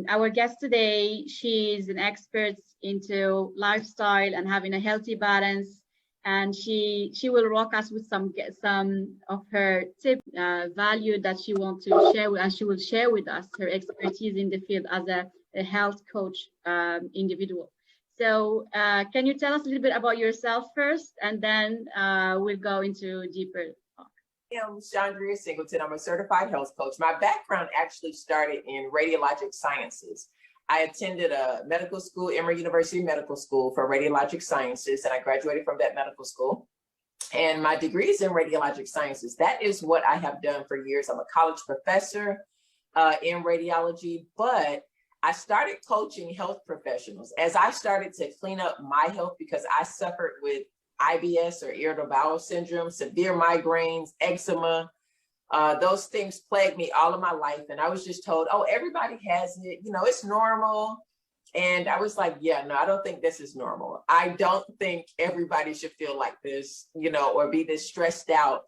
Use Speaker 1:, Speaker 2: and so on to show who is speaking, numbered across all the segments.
Speaker 1: our guest today, she's an expert into lifestyle and having a healthy balance, and she will walk us with some of her tip value that she wants to share with, and she will share with us her expertise in the field as a health coach individual. So can you tell us a little bit about yourself first, and then we'll go into deeper talk.
Speaker 2: I'm Chaundria Singleton. I'm a certified health coach. My background actually started in radiologic sciences. I attended a medical school, Emory University Medical School for radiologic sciences, and I graduated from that medical school. And my degree is in radiologic sciences. That is what I have done for years. I'm a college professor in radiology, but I started coaching health professionals as I started to clean up my health because I suffered with IBS or irritable bowel syndrome, severe migraines, eczema. Those things plagued me all of my life. And I was just told, oh, everybody has it, it's normal. And I was like, yeah, no, I don't think this is normal. I don't think everybody should feel like this, or be this stressed out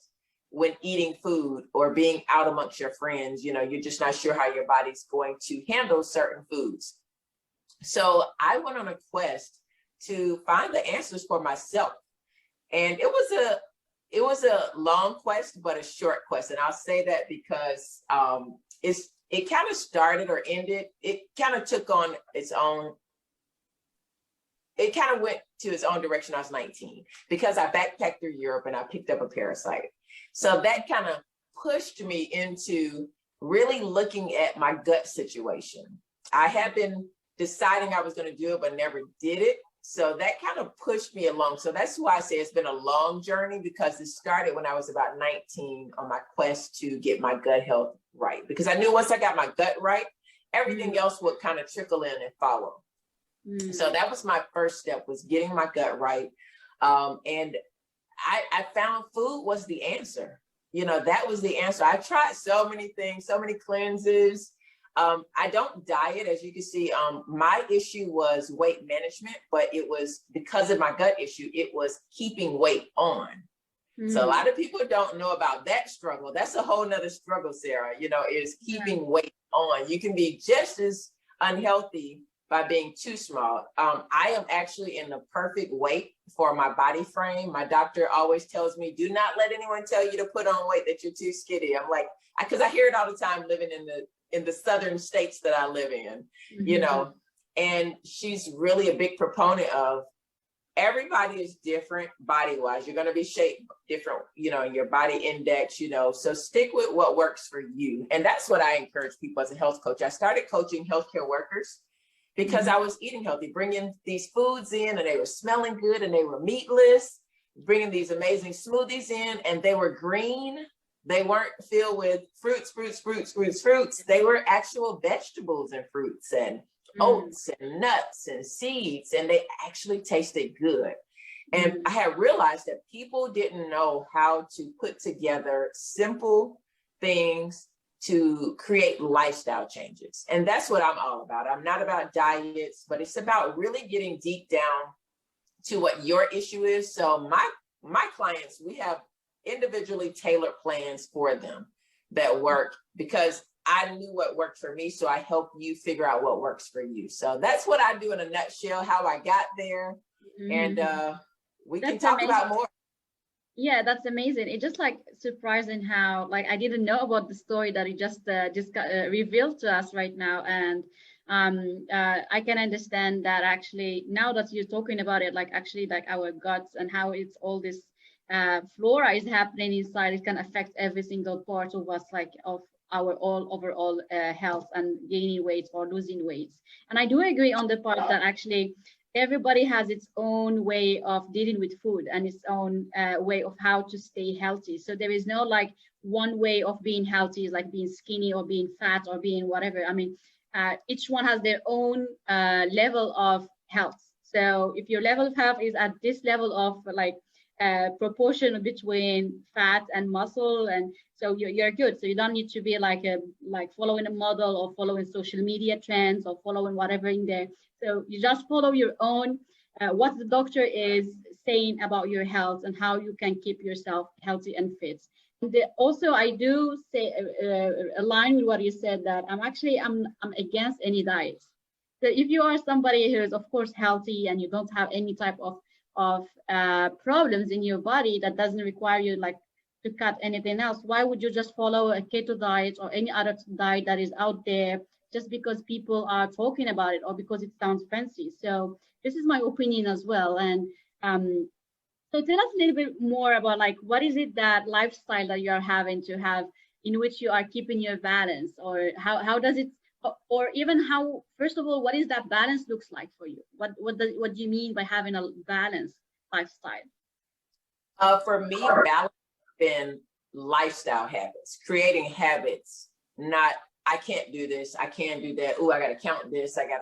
Speaker 2: when eating food or being out amongst your friends. You're just not sure how your body's going to handle certain foods. So I went on a quest to find the answers for myself. And it was a long quest, but a short quest. And I'll say that because it kind of started or ended. It kind of took on its own. It kind of went to its own direction. I was 19 because I backpacked through Europe and I picked up a parasite. So that kind of pushed me into really looking at my gut situation. I had been deciding I was going to do it, but never did it. So that kind of pushed me along. So that's why I say it's been a long journey, because it started when I was about 19 on my quest to get my gut health right. Because I knew once I got my gut right, everything else would kind of trickle in and follow. So that was my first step, was getting my gut right. And I found food was the answer. That was the answer. I tried so many things, so many cleanses. I don't diet, as you can see. My issue was weight management, but it was because of my gut issue, it was keeping weight on. So a lot of people don't know about that struggle. That's a whole nother struggle, Sarah, is keeping weight on. You can be just as unhealthy by being too small. I am actually in the perfect weight for my body frame. My doctor always tells me, do not let anyone tell you to put on weight that you're too skinny. I'm like, because I hear it all the time living in the southern states that I live in, and she's really a big proponent of everybody is different body-wise. You're going to be shaped different, in your body index, so stick with what works for you. And that's what I encourage people as a health coach. I started coaching healthcare workers because I was eating healthy, bringing these foods in and they were smelling good and they were meatless, bringing these amazing smoothies in and they were green. They weren't filled with fruits. They were actual vegetables and fruits and oats and nuts and seeds, and they actually tasted good. And I had realized that people didn't know how to put together simple things to create lifestyle changes. And that's what I'm all about. I'm not about diets, but it's about really getting deep down to what your issue is. So my clients, we have individually tailored plans for them that work because I knew what worked for me. So I help you figure out what works for you. So that's what I do in a nutshell, how I got there. And we can talk about more.
Speaker 1: Yeah, that's amazing. It's just like surprising how I didn't know about the story that it just got revealed to us right now. And I can understand that actually now that you're talking about it, actually our guts and how it's all this flora is happening inside, it can affect every single part of us, of our overall health and gaining weight or losing weight. And I do agree on the part that actually everybody has its own way of dealing with food and its own way of how to stay healthy. So there is no one way of being healthy, is being skinny or being fat or being whatever. I mean, each one has their own level of health. So if your level of health is at this level of proportion between fat and muscle, and so you're good. So you don't need to be following a model or following social media trends or following whatever in there. So you just follow your own, what the doctor is saying about your health and how you can keep yourself healthy and fit. Also, I do say align with what you said, that I'm against any diet. So if you are somebody who is of course healthy and you don't have any type of problems in your body that doesn't require you like to cut anything else, why would you just follow a keto diet or any other diet that is out there just because people are talking about it or because it sounds fancy? So this is my opinion as well. And so tell us a little bit more about like what is it, that lifestyle that you are having to have, in which you are keeping your balance, or how does it, or even how, first of all, what is that balance looks like for you? What do you mean by having a balanced lifestyle?
Speaker 2: For me, balance has been lifestyle habits, creating habits, not I can't do this, I can't do that. Oh, I got to count this. I got,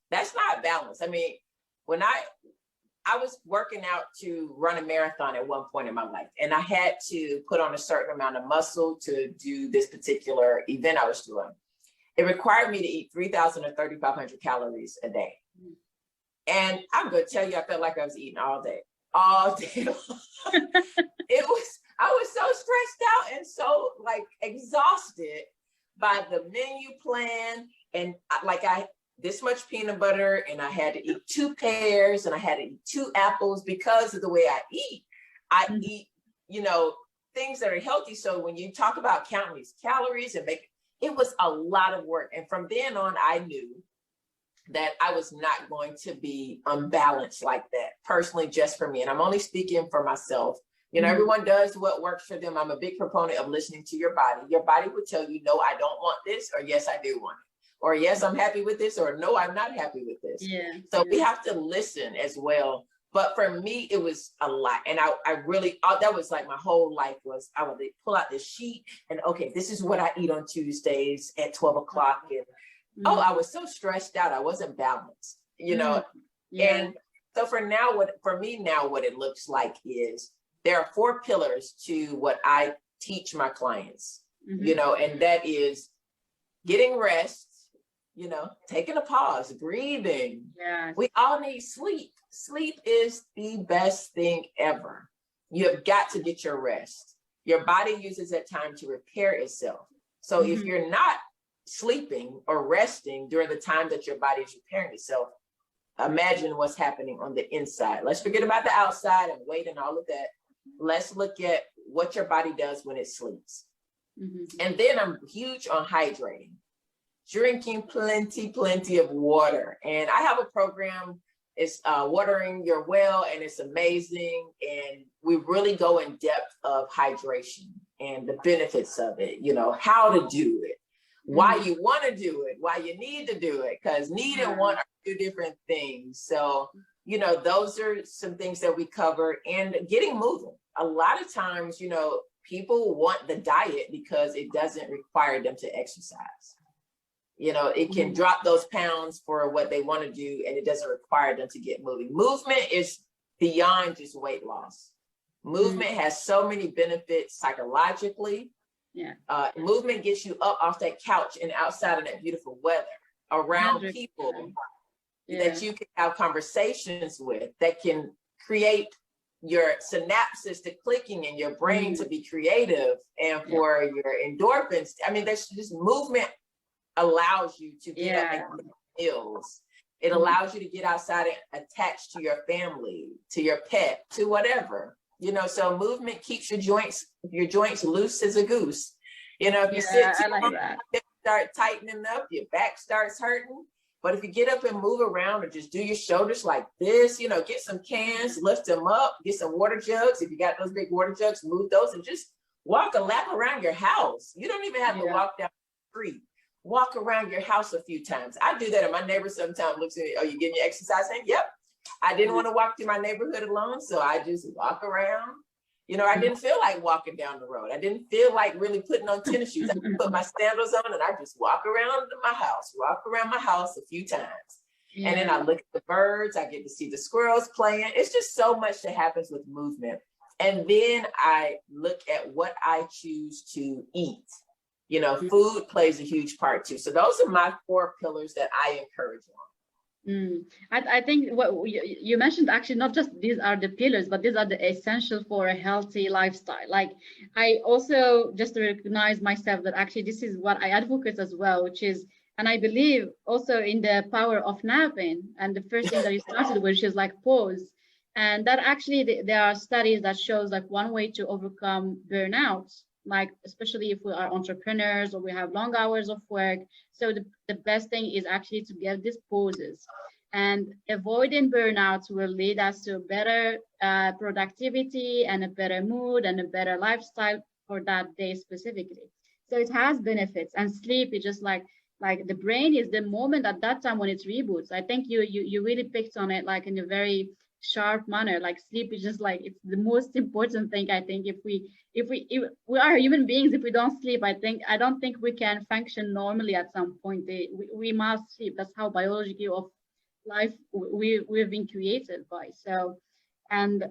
Speaker 2: that's not balance. I mean, when I was working out to run a marathon at one point in my life, and I had to put on a certain amount of muscle to do this particular event I was doing. It required me to eat 3,000 or 3,500 calories a day. And I'm going to tell you, I felt like I was eating all day. I was so stressed out and so like exhausted by the menu plan. And this much peanut butter, and I had to eat 2 pears, and I had to eat 2 apples because of the way I eat. I eat, things that are healthy. So when you talk about counting these calories and it was a lot of work. And from then on, I knew that I was not going to be unbalanced like that personally, just for me. And I'm only speaking for myself. Everyone does what works for them. I'm a big proponent of listening to your body. Your body will tell you, no, I don't want this, or yes, I do want it. Or yes, I'm happy with this, or no, I'm not happy with this.
Speaker 1: Yeah.
Speaker 2: So we have to listen as well. But for me, it was a lot. And I really, that was like my whole life was, I would pull out this sheet and, okay, this is what I eat on Tuesdays at 12 o'clock. And I was so stressed out. I wasn't balanced,
Speaker 1: Yeah.
Speaker 2: And so for me now, what it looks like is there are 4 pillars to what I teach my clients, and that is getting rest, taking a pause, breathing.
Speaker 1: Yeah.
Speaker 2: We all need sleep. Sleep is the best thing ever. You have got to get your rest. Your body uses that time to repair itself. So if you're not sleeping or resting during the time that your body is repairing itself, imagine what's happening on the inside. Let's forget about the outside and weight and all of that. Let's look at what your body does when it sleeps. And then I'm huge on hydrating. Drinking plenty of water. And I have a program, it's Watering Your Well, and it's amazing. And we really go in depth of hydration and the benefits of it, how to do it, why you want to do it, why you need to do it, because need and want are 2 different things. So, those are some things that we cover. And getting moving. A lot of times, people want the diet because it doesn't require them to exercise. It can drop those pounds for what they want to do, and it doesn't require them to get moving. Movement is beyond just weight loss. Movement has so many benefits psychologically.
Speaker 1: Yeah.
Speaker 2: Movement gets you up off that couch and outside of that beautiful weather, around 100%. People that you can have conversations with, that can create your synapses to clicking and your brain to be creative, and for your endorphins. I mean, there's just movement allows you to get up and get meals. It allows you to get outside and attach to your family, to your pet, to whatever, so movement keeps your joints loose as a goose. If you sit too long, you start tightening up, your back starts hurting. But if you get up and move around, or just do your shoulders like this, get some cans, lift them up, get some water jugs. If you got those big water jugs, move those and just walk a lap around your house. You don't even have to walk down the street. Walk around your house a few times. I do that, and my neighbor sometimes looks at me, oh, you getting your exercise in? Yep. I didn't want to walk through my neighborhood alone, so I just walk around. I didn't feel like walking down the road. I didn't feel like really putting on tennis shoes. I put my sandals on, and I just walk around my house a few times. And then I look at the birds. I get to see the squirrels playing. It's just so much that happens with movement. And then I look at what I choose to eat. Food plays a huge part too. So those are my 4 pillars that I encourage on.
Speaker 1: Mm. I think what you mentioned, actually not just these are the pillars, but these are the essential for a healthy lifestyle. Like I also just recognize myself that actually this is what I advocate as well, which is, and I believe also in the power of napping. And the first thing that you started with, which is like pause. And that actually there are studies that shows like one way to overcome burnout, like especially if we are entrepreneurs or we have long hours of work. So the best thing is actually to get these pauses, and avoiding burnouts will lead us to better productivity and a better mood and a better lifestyle for that day specifically. So it has benefits, and sleep is just like the brain is the moment at that time when it reboots. I think you really picked on it like in a very sharp manner. Like sleep is just like it's the most important thing. I think if we are human beings, if we don't sleep, I don't think we can function normally at some point. We must sleep. That's how biology of life we've been created by. So and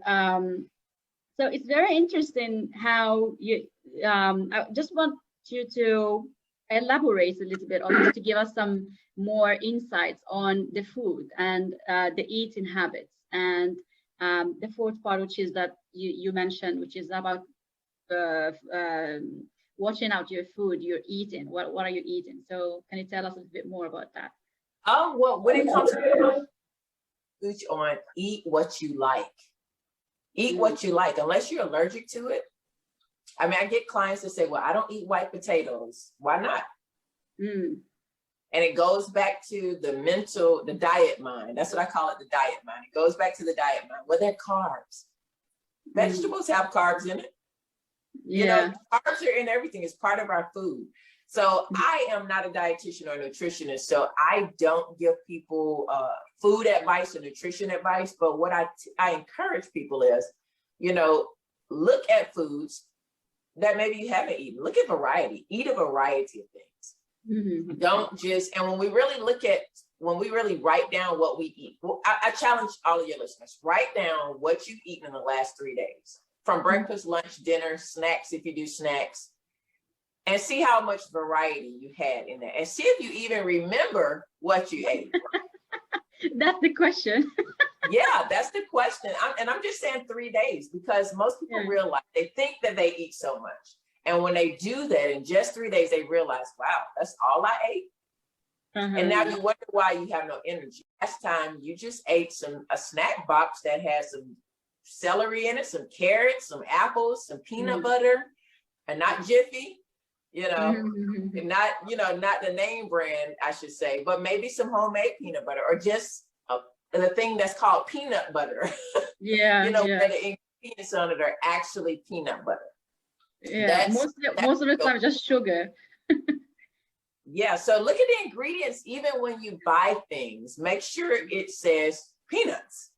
Speaker 1: so it's very interesting how you I just want you to elaborate a little bit on this to give us some more insights on the food and the eating habits, and the fourth part, which is that you mentioned, which is about uh, um, watching out your food you're eating. What are you eating? So can you tell us a bit more about that?
Speaker 2: Well, when it comes to food on, eat what you like. Eat
Speaker 1: Mm,
Speaker 2: what you like, unless you're allergic to it. I mean, I get clients that say, well, I don't eat white potatoes. Why not?
Speaker 1: mm,
Speaker 2: And it goes back to the diet mind. That's what I call it, the diet mind. It goes back to the diet mind. Well, they're carbs.
Speaker 1: mm.
Speaker 2: Vegetables have carbs in it. You know,
Speaker 1: Yeah.
Speaker 2: carbs are in everything. It's part of our food. So I am not a dietitian or nutritionist. So I don't give people food advice or nutrition advice. But what I encourage people is, you know, look at foods that maybe you haven't eaten. Look at variety. Eat a variety of things.
Speaker 1: Mm-hmm.
Speaker 2: Don't just, and when we really write down what we eat, well, I challenge all of your listeners, write down what you've eaten in the last 3 days, from breakfast, lunch, dinner, snacks, if you do snacks, and see how much variety you had in there, and see if you even remember what you ate.
Speaker 1: That's the question.
Speaker 2: Yeah, that's the question. I'm just saying 3 days, because most people
Speaker 1: Yeah.
Speaker 2: realize, they think that they eat so much. And when they do that in just 3 days, they realize, wow, that's all I ate. And now
Speaker 1: Uh-huh.
Speaker 2: you wonder why you have no energy. Last time you just ate a snack box that has some celery in it, some carrots, some apples, some peanut butter, and not Jiffy, you know,
Speaker 1: Mm-hmm.
Speaker 2: not the name brand, I should say, but maybe some homemade peanut butter, or just the thing that's called peanut butter,
Speaker 1: Yeah,
Speaker 2: where
Speaker 1: yeah,
Speaker 2: the ingredients on it are actually peanut butter.
Speaker 1: yeah.
Speaker 2: That's
Speaker 1: Most of the time, just sugar.
Speaker 2: Yeah, so look at the ingredients. Even when you buy things, make sure it says peanuts.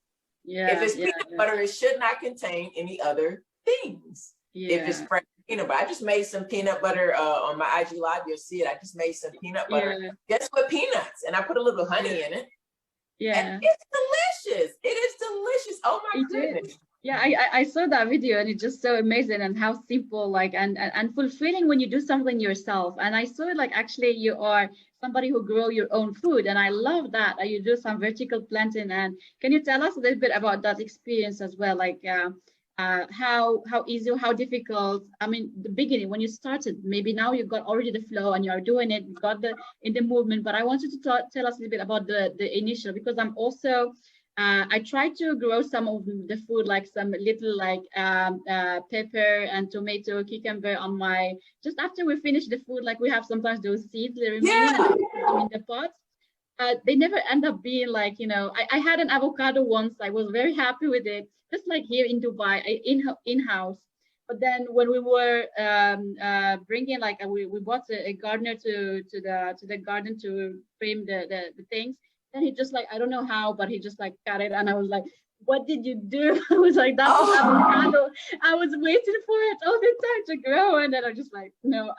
Speaker 2: If
Speaker 1: Yeah,
Speaker 2: it's
Speaker 1: yeah,
Speaker 2: peanut butter, it should not contain any other things. If it's
Speaker 1: yeah,
Speaker 2: fresh peanut butter, I just made some peanut butter on my IG live. You'll see it. I just made some peanut butter.
Speaker 1: yeah,
Speaker 2: Guess what? Peanuts, and I put a little honey in it, and
Speaker 1: yeah.
Speaker 2: it's delicious. It is delicious. Oh my
Speaker 1: It is.
Speaker 2: goodness.
Speaker 1: Yeah, I saw that video, and it's just so amazing and how simple, like, and fulfilling when you do something yourself. And I saw it like actually you are somebody who grow your own food, and I love that. You do some vertical planting. And can you tell us a little bit about that experience as well? Like how easy, how difficult? I mean, the beginning when you started, maybe now you got already the flow and you are doing it, you got the in the movement. But I want you to tell us a little bit about the initial, because I'm also I try to grow some of the food, like some little like pepper and tomato, cucumber on my, just after we finish the food, like we have sometimes those seeds remaining and I
Speaker 2: Yeah.
Speaker 1: put them in the pot. They never end up being like, I had an avocado once. I was very happy with it, just like here in Dubai, in-house. But then when we were bringing, like we bought a gardener to the garden to frame the things. Then he just like, I don't know how, but he just like cut it. And I was like, what did you do? I was like, that was
Speaker 2: Oh,
Speaker 1: avocado. I was waiting for it all the time to grow. And then I'm just like, no.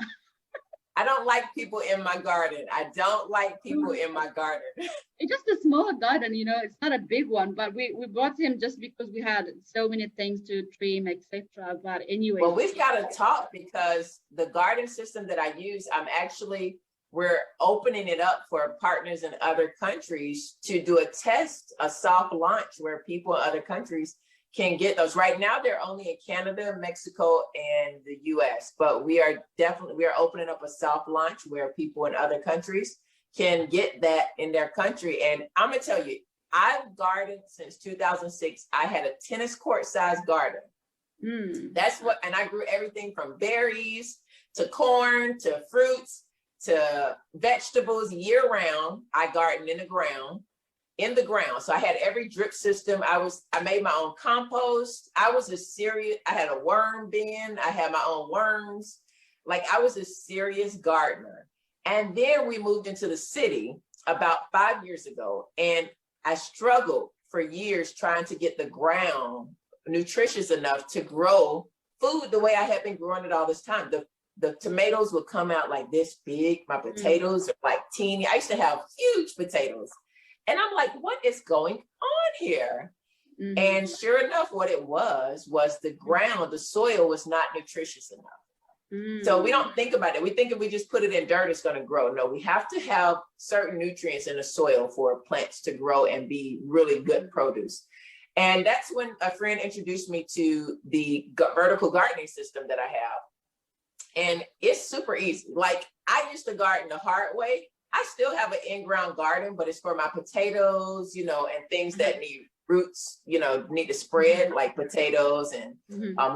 Speaker 2: I don't like people in my garden. I don't like people in my garden.
Speaker 1: It's just a small garden, it's not a big one, but we bought him just because we had so many things to trim, etc. But anyways,
Speaker 2: Well, we've got to talk, because the garden system that I use, I'm actually we're opening it up for partners in other countries to do a test, a soft launch where people in other countries can get those. Right now, they're only in Canada, Mexico, and the US, but we are opening up a soft launch where people in other countries can get that in their country. And I'm gonna tell you, I've gardened since 2006. I had a tennis court sized garden. That's what, and I grew everything from berries to corn to fruits to vegetables year round. I gardened in the ground. So I had every drip system. I made my own compost. I had a worm bin. I had my own worms. Like, I was a serious gardener. And then we moved into the city about 5 years ago. And I struggled for years trying to get the ground nutritious enough to grow food the way I had been growing it all this time. The tomatoes would come out like this big. My potatoes are like teeny. I used to have huge potatoes. And I'm like, what is going on here? And sure enough, what it was the ground, the soil was not nutritious enough. So we don't think about it. We think if we just put it in dirt, it's going to grow. No, we have to have certain nutrients in the soil for plants to grow and be really good produce. And that's when a friend introduced me to the vertical gardening system that I have. And it's super easy. Like, I used to garden the hard way. I still have an in-ground garden, but it's for my potatoes, and things that need roots, need to spread, like potatoes and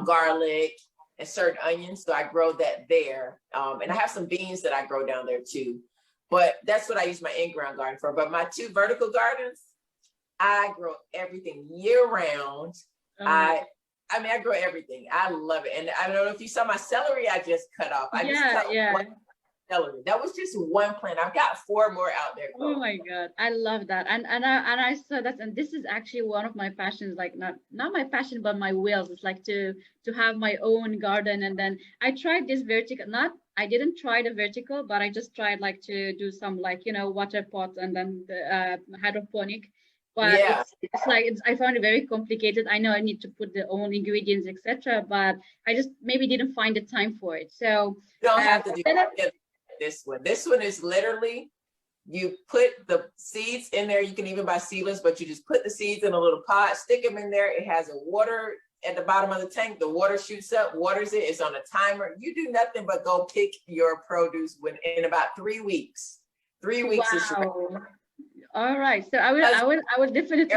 Speaker 2: garlic and certain onions. So I grow that there. And I have some beans that I grow down there too. But that's what I use my in-ground garden for. But my 2 vertical gardens, I grow everything year round. I grow everything. I love it. And I don't know if you saw my celery I just cut off. I just cut one celery. That was just one plant. I've got 4 more out there.
Speaker 1: Oh my God. I love that. And I saw that. And this is actually one of my passions, like not my passion, but my wills. It's like to have my own garden. And then I tried this vertical, I didn't try the vertical, but I just tried like to do some water pots and then the hydroponic. But I found it very complicated. I know I need to put the own ingredients, etc. But I just maybe didn't find the time for it. So
Speaker 2: you don't have to do this one. This one is literally, you put the seeds in there. You can even buy seedless, but you just put the seeds in a little pot, stick them in there. It has a water at the bottom of the tank. The water shoots up, waters it. It's on a timer. You do nothing but go pick your produce in about 3 weeks. 3 weeks is ready.
Speaker 1: All right. So I will definitely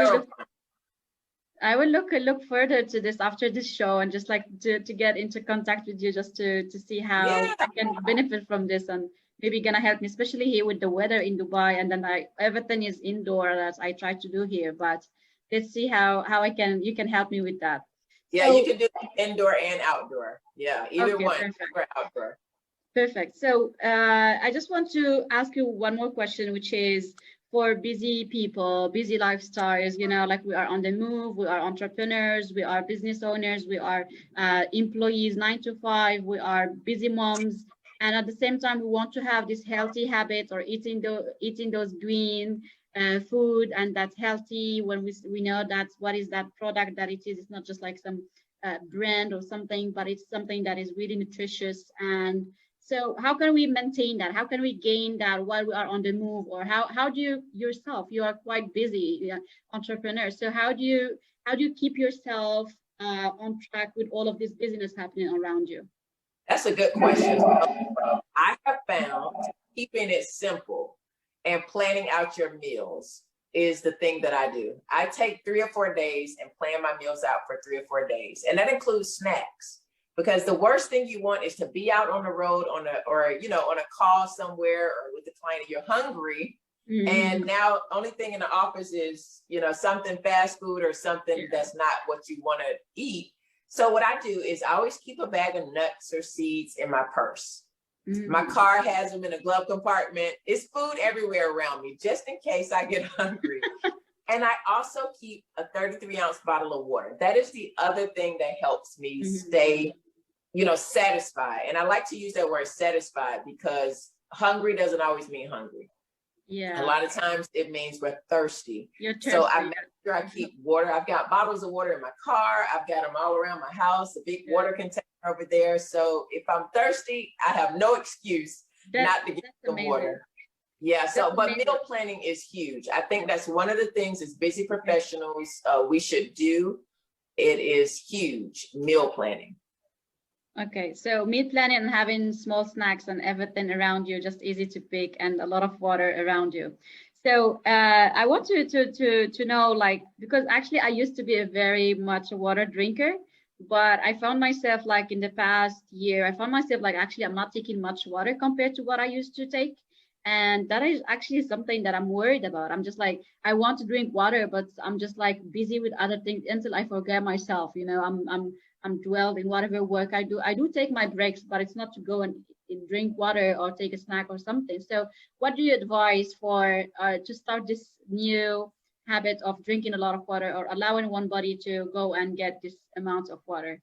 Speaker 1: look further to this after this show, and just like to get into contact with you, just to see how I can benefit from this, and maybe gonna help me, especially here with the weather in Dubai, and then everything is indoor as I try to do here. But let's see how you can help me with that.
Speaker 2: Yeah, so, you can do indoor and outdoor. Yeah, either one, indoor, outdoor.
Speaker 1: Perfect. So I just want to ask you one more question, which is, for busy people, busy lifestyles, like we are on the move, we are entrepreneurs, we are business owners, we are employees 9 to 5, we are busy moms, and at the same time we want to have this healthy habits, or eating those green food, and that's healthy when we know that's what is that product that it is. It's not just like some brand or something, but it's something that is really nutritious. And so how can we maintain that? How can we gain that while we are on the move? Or how do you yourself, you are quite busy entrepreneur. So how do you keep yourself on track with all of this business happening around you?
Speaker 2: That's a good question. I have found keeping it simple and planning out your meals is the thing that I do. I take 3 or 4 days and plan my meals out for 3 or 4 days. And that includes snacks. Because the worst thing you want is to be out on the road on a call somewhere or with the client, you're hungry. And now only thing in the office is, something fast food or something that's not what you want to eat. So what I do is I always keep a bag of nuts or seeds in my purse. My car has them in a glove compartment. It's food everywhere around me, just in case I get hungry. And I also keep a 33-ounce bottle of water. That is the other thing that helps me stay, satisfied. And I like to use that word satisfied, because hungry doesn't always mean hungry. Yeah. A lot of times it means we're thirsty. So I make sure I keep water. I've got bottles of water in my car. I've got them all around my house, a big water container over there. So if I'm thirsty, I have no excuse not to get the water. Yeah, so, but meal planning is huge. I think that's one of the things as busy professionals we should do. It is huge, meal planning.
Speaker 1: Okay, so meal planning and having small snacks and everything around you, just easy to pick, and a lot of water around you. So I want to know, like, because actually I used to be a very much a water drinker, but I found myself like in the past year, I found myself like actually I'm not taking much water compared to what I used to take. And that is actually something that I'm worried about. I'm just like, I want to drink water, but I'm just like busy with other things until I forget myself. You know, I'm dwelled in whatever work I do. I do take my breaks, but it's not to go and drink water or take a snack or something. So what do you advise for to start this new habit of drinking a lot of water, or allowing one body to go and get this amount of water?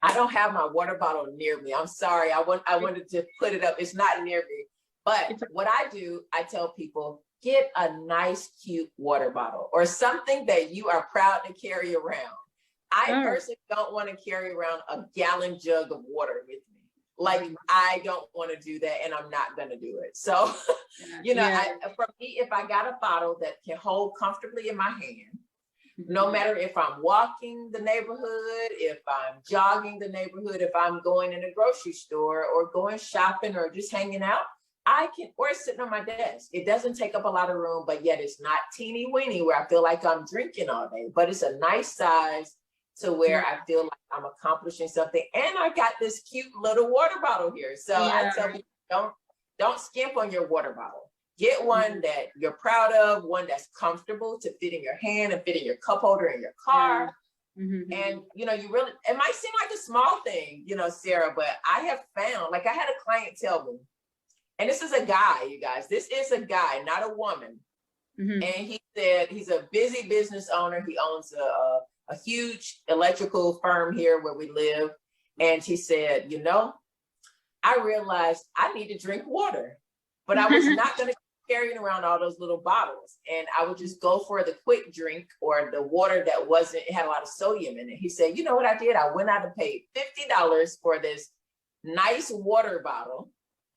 Speaker 2: I don't have my water bottle near me. I'm sorry. I wanted to put it up. It's not near me. But what I do, I tell people, get a nice, cute water bottle or something that you are proud to carry around. I personally don't want to carry around a gallon jug of water with me. Like, I don't want to do that, and I'm not going to do it. So, for me, if I got a bottle that can hold comfortably in my hand, no matter if I'm walking the neighborhood, if I'm jogging the neighborhood, if I'm going in a grocery store or going shopping or just hanging out, I can, or it's sitting on my desk. It doesn't take up a lot of room, but yet it's not teeny weeny where I feel like I'm drinking all day, but it's a nice size to where I feel like I'm accomplishing something. And I got this cute little water bottle here. So I tell people, don't skimp on your water bottle. Get one that you're proud of, one that's comfortable to fit in your hand and fit in your cup holder in your car. And, you really, it might seem like a small thing, Sarah, but I have found, like I had a client tell me, and this is a guy, you guys, this is a guy, not a woman. And he said he's a busy business owner. He owns a huge electrical firm here where we live. And he said, I realized I need to drink water, but I was not going to carrying around all those little bottles. And I would just go for the quick drink or the water that it had a lot of sodium in it. He said, you know what I did? I went out and paid $50 for this nice water bottle.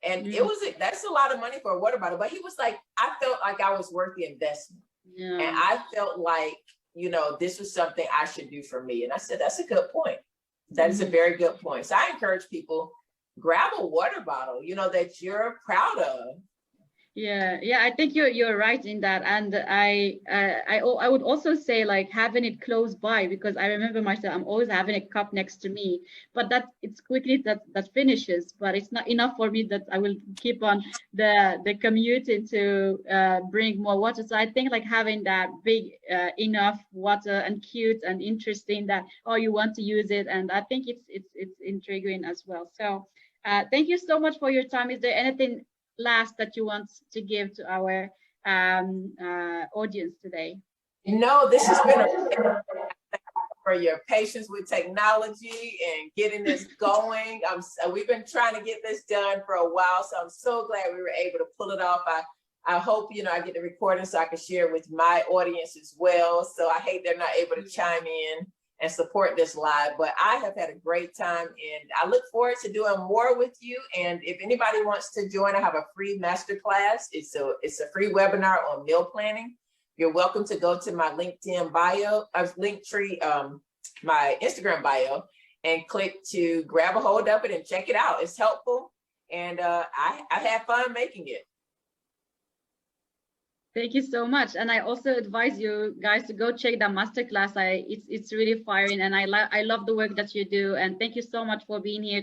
Speaker 2: And that's a lot of money for a water bottle. But he was like, I felt like I was worth the investment. And I felt like, this was something I should do for me. And I said, that's a good point. That is a very good point. So I encourage people, grab a water bottle, that you're proud of.
Speaker 1: Yeah, I think you're right in that, and I would also say like having it close by, because I remember myself, I'm always having a cup next to me, but that it's quickly that finishes, but it's not enough for me that I will keep on the commuting to bring more water. So I think like having that big enough water and cute and interesting that you want to use it, and I think it's intriguing as well. So thank you so much for your time. Is there anything last that you want to give to our audience today?
Speaker 2: No, this has been for your patience with technology and getting this going. We've been trying to get this done for a while, so I'm so glad we were able to pull it off. I hope I get the recording so I can share with my audience as well. So I hate they're not able to chime in and support this live, but I have had a great time, and I look forward to doing more with you. And if anybody wants to join, I have a free masterclass. It's a free webinar on meal planning. You're welcome to go to my LinkedIn bio, Linktree, my Instagram bio, and click to grab a hold of it and check it out. It's helpful, and I had fun making it.
Speaker 1: Thank you so much, and I also advise you guys to go check the masterclass. It's really firing, and I love the work that you do. And thank you so much for being here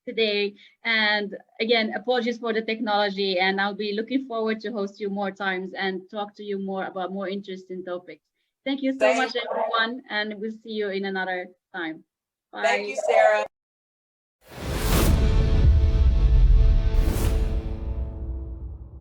Speaker 1: today. And again, apologies for the technology, and I'll be looking forward to host you more times and talk to you more about more interesting topics. Thank you so much, everyone, and we'll see you in another time. Bye.
Speaker 2: Thank you, Sarah.